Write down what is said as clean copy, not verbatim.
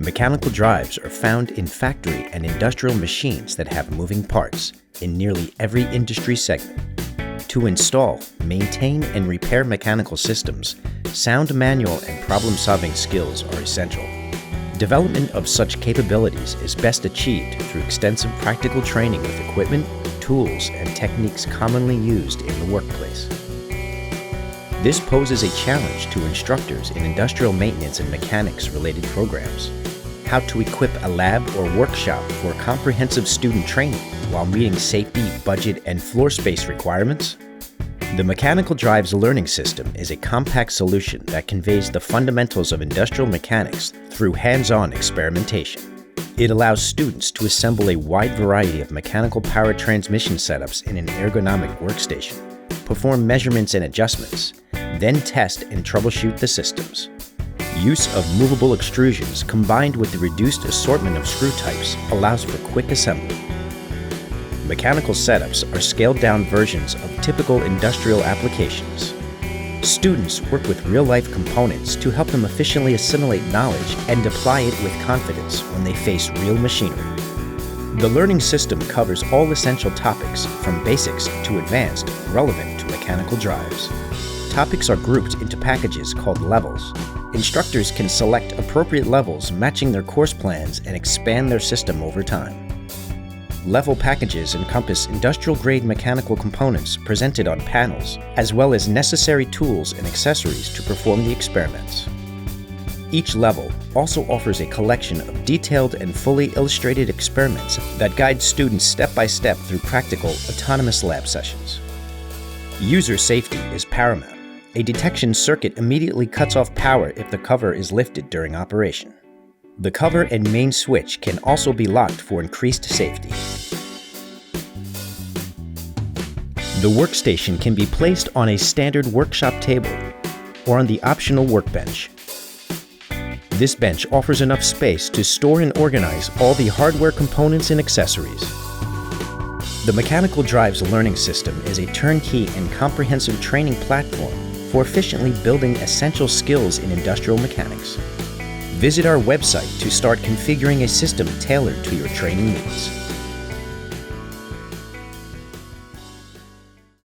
Mechanical drives are found in factory and industrial machines that have moving parts in nearly every industry segment. To install, maintain, and repair mechanical systems, sound manual and problem-solving skills are essential. Development of such capabilities is best achieved through extensive practical training with equipment, tools, and techniques commonly used in the workplace. This poses a challenge to instructors in industrial maintenance and mechanics-related programs. How to equip a lab or workshop for comprehensive student training while meeting safety, budget, and floor space requirements? The Mechanical Drives Learning System is a compact solution that conveys the fundamentals of industrial mechanics through hands-on experimentation. It allows students to assemble a wide variety of mechanical power transmission setups in an ergonomic workstation, perform measurements and adjustments, then test and troubleshoot the systems. Use of movable extrusions combined with the reduced assortment of screw types allows for quick assembly. Mechanical setups are scaled-down versions of typical industrial applications. Students work with real-life components to help them efficiently assimilate knowledge and apply it with confidence when they face real machinery. The learning system covers all essential topics from basics to advanced relevant to mechanical drives. Topics are grouped into packages called levels. Instructors can select appropriate levels matching their course plans and expand their system over time. Level packages encompass industrial-grade mechanical components presented on panels, as well as necessary tools and accessories to perform the experiments. Each level also offers a collection of detailed and fully illustrated experiments that guide students step-by-step through practical, autonomous lab sessions. User safety is paramount. A detection circuit immediately cuts off power if the cover is lifted during operation. The cover and main switch can also be locked for increased safety. The workstation can be placed on a standard workshop table or on the optional workbench. This bench offers enough space to store and organize all the hardware components and accessories. The Mechanical Drives Learning System is a turnkey and comprehensive training platform for efficiently building essential skills in industrial mechanics. Visit our website to start configuring a system tailored to your training needs.